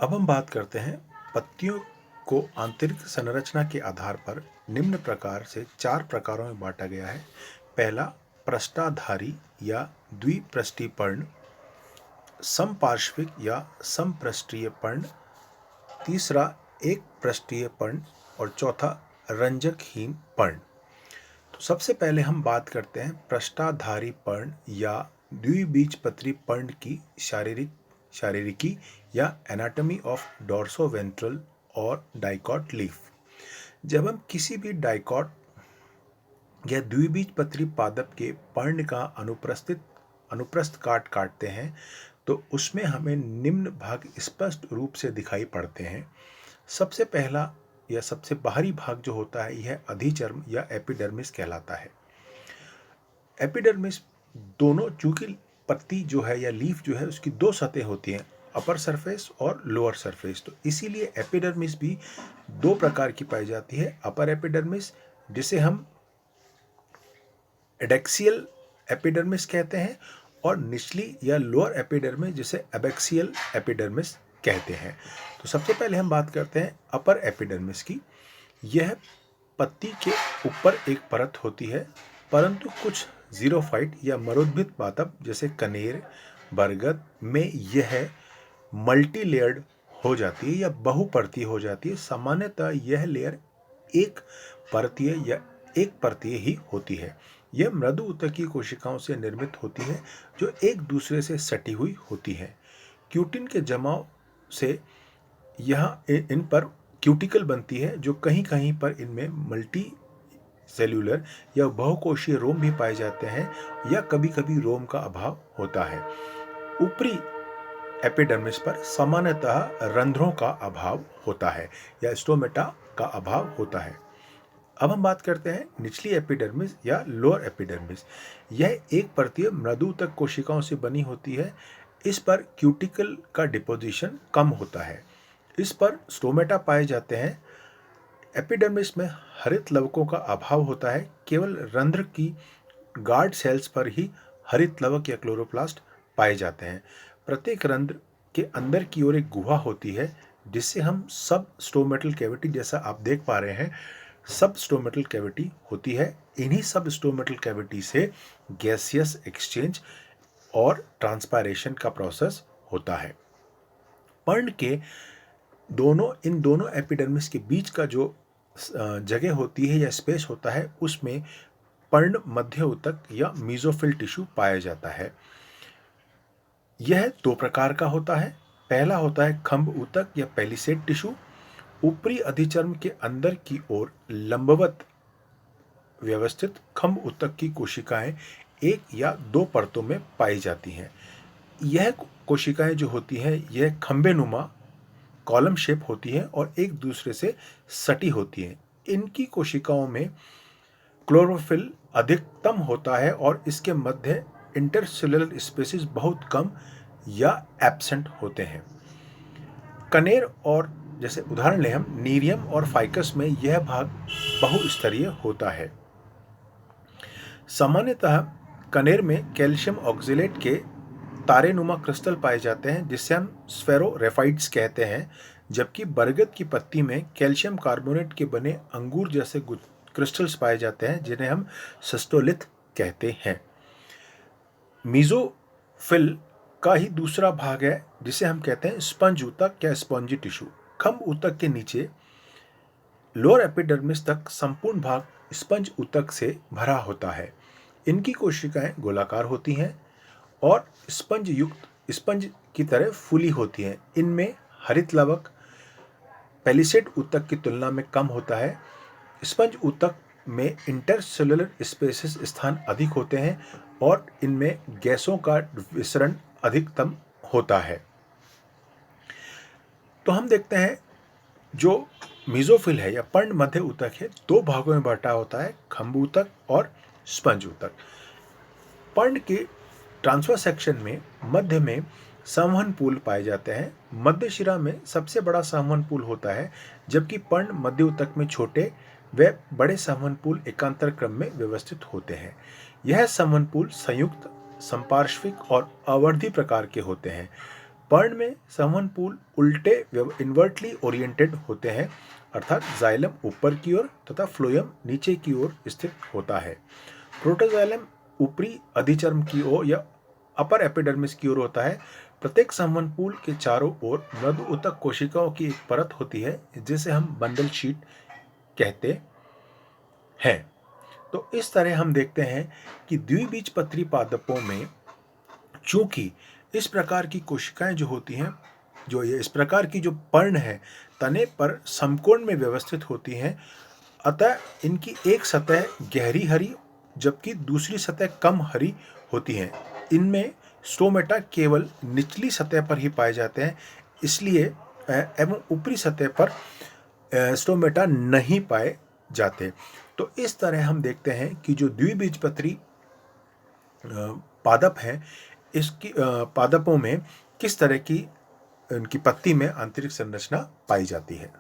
अब हम बात करते हैं पत्तियों को आंतरिक संरचना के आधार पर निम्न प्रकार से 4 प्रकारों में बांटा गया है। पहला, पृष्ठाधारी या द्विपृष्ठीय पर्ण। समपार्श्विक या समपृष्ठीय पर्ण। तीसरा, एक पृष्ठीय पर्ण। और चौथा, रंजकहीन पर्ण। तो सबसे पहले हम बात करते हैं पृष्ठाधारी पर्ण या द्विबीजपत्री पर्ण की शारीरिकी या एनाटॉमी ऑफ डोर्सोवेंट्रल और डाइकॉट लीफ। जब हम किसी भी डाइकॉट या द्विबीजपत्री पादप के पर्ण का अनुप्रस्थ काटते हैं तो उसमें हमें निम्न भाग स्पष्ट रूप से दिखाई पड़ते हैं। सबसे पहला या सबसे बाहरी भाग जो होता है यह अधिचर्म या एपिडर्मिस कहलाता है। एपिडर्मिस दोनों, चूंकि पत्ती जो है या लीफ जो है उसकी 2 सतहें होती हैं, अपर सरफेस और लोअर सरफेस, तो इसीलिए एपिडर्मिस भी 2 प्रकार की पाई जाती है। अपर एपिडर्मिस जिसे हम एडेक्सियल एपिडर्मिस कहते हैं और निचली या लोअर एपिडर्मिस जिसे एबैक्सियल एपिडर्मिस कहते हैं। तो सबसे पहले हम बात करते हैं अपर एपिडर्मिस की। यह पत्ती के ऊपर एक परत होती है, परंतु कुछ ज़ीरोफाइट या मरोद्भिद पादप जैसे कनेर, बरगद में यह मल्टी लेयर्ड हो जाती है या बहुपर्तीय हो जाती है। सामान्यतः यह लेयर एक परतीय या एक परतीय ही होती है। यह मृदु ऊतकीय कोशिकाओं से निर्मित होती है जो एक दूसरे से सटी हुई होती है। क्यूटिन के जमाव से यहाँ इन पर क्यूटिकल बनती है जो कहीं कहीं पर इनमें मल्टी सेल्यूलर या बहुकोशीय रोम भी पाए जाते हैं या कभी कभी रोम का अभाव होता है। ऊपरी एपिडर्मिस पर सामान्यतः रंध्रों का अभाव होता है या स्टोमेटा का अभाव होता है। अब हम बात करते हैं निचली एपिडर्मिस या लोअर एपिडर्मिस। यह एक परतीय मृदुतक कोशिकाओं से बनी होती है। इस पर क्यूटिकल का डिपोजिशन कम होता है। इस पर स्टोमेटा पाए जाते हैं। एपिडर्मिस में हरित लवकों का अभाव होता है। केवल रंध्र की गार्ड सेल्स पर ही हरित लवक या क्लोरोप्लास्ट पाए जाते हैं। प्रत्येक रंध्र के अंदर की ओर एक गुहा होती है जिससे हम सब स्टोमेटल कैविटी, जैसा आप देख पा रहे हैं, सब स्टोमेटल कैविटी होती है। इन्हीं सब स्टोमेटल कैविटी से गैसियस एक्सचेंज और ट्रांसपायरेशन का प्रोसेस होता है। पर्ण के इन दोनों एपिडर्मिस के बीच का जो जगह होती है या स्पेस होता है उसमें पर्ण मध्य ऊतक या मीजोफिल टिश्यू पाया जाता है। यह 2 प्रकार का होता है। पहला होता है खंभ ऊतक या पेलिसेड टिश्यू। ऊपरी अधिचर्म के अंदर की ओर लंबवत व्यवस्थित खंभ ऊतक की कोशिकाएं 1 या 2 परतों में पाई जाती हैं। यह कोशिकाएं जो होती हैं यह खंभेनुमा कॉलम शेप होती है और एक दूसरे से सटी होती हैं। इनकी कोशिकाओं में क्लोरोफिल अधिकतम होता है और इसके मध्य इंटरसेलुलर स्पेसिस बहुत कम या एब्सेंट होते हैं। कनेर और जैसे उदाहरण लें हम नीरियम और फाइकस में यह भाग बहुस्तरीय होता है। सामान्यतः कनेर में कैल्शियम ऑक्जेलेट के तारेनुमा क्रिस्टल पाए जाते हैं जिसे हम स्फेरोरेफाइट्स कहते हैं, जबकि बरगद की पत्ती में कैल्शियम कार्बोनेट के बने अंगूर जैसे क्रिस्टल्स पाए जाते हैं जिन्हें हम सिस्टोलिथ कहते हैं। मीजोफिल का ही दूसरा भाग है जिसे हम कहते हैं स्पंज ऊतक या स्पॉन्जी टिश्यू। खंभ ऊतक के नीचे लोअर एपिडर्मिस तक संपूर्ण भाग स्पंज ऊतक से भरा होता है। इनकी कोशिकाएं गोलाकार होती हैं और स्पंज की तरह फूली होती हैं। इनमें हरित लवक पेलिसेड ऊतक की तुलना में कम होता है। स्पंज ऊतक में इंटरसेलुलर स्पेसेस स्थान अधिक होते हैं और इनमें गैसों का विसरण अधिकतम होता है। तो हम देखते हैं जो मीजोफिल है या पर्ण मध्य ऊतक है 2 भागों में बांटा होता है, खंभ ऊतक और स्पंज ऊतक। पर्ण के ट्रांसवर्स सेक्शन में मध्य में संवहन पूल पाए जाते हैं। मध्य शिरा में सबसे बड़ा संवहन पूल होता है, जबकि पर्ण मध्य ऊतक में छोटे व बड़े संवहन पूल एकांतर क्रम में व्यवस्थित होते हैं। यह संवहन पूल संयुक्त, संपार्श्विक और आवर्धी प्रकार के होते हैं। पर्ण में संवहनपूल उल्टे इन्वर्टली ओरिएंटेड होते हैं, अर्थात जाइलम ऊपर की ओर तथा फ्लोएम नीचे की ओर स्थित होता है। प्रोटोजाइलम ऊपरी अधिचर्म की ओर या अपर एपिडर्मिस की ओर होता है। प्रत्येक संवहनपूल के चारों ओर मृदु ऊतक कोशिकाओं की एक परत होती है जिसे हम बंडल शीट कहते हैं। तो इस तरह हम देखते हैं कि द्विबीजपत्री पादपों में चूंकि इस प्रकार की कोशिकाएं जो होती हैं, जो ये इस प्रकार की जो पर्ण है तने पर समकोण में व्यवस्थित होती हैं, अतः इनकी एक सतह गहरी हरी जबकि दूसरी सतह कम हरी होती है। इनमें स्टोमेटा केवल निचली सतह पर ही पाए जाते हैं, इसलिए एवं ऊपरी सतह पर स्टोमेटा नहीं पाए जाते। तो इस तरह हम देखते हैं कि जो द्विबीजपत्री पादप हैं, इसकी पादपों में किस तरह की उनकी पत्ती में आंतरिक संरचना पाई जाती है।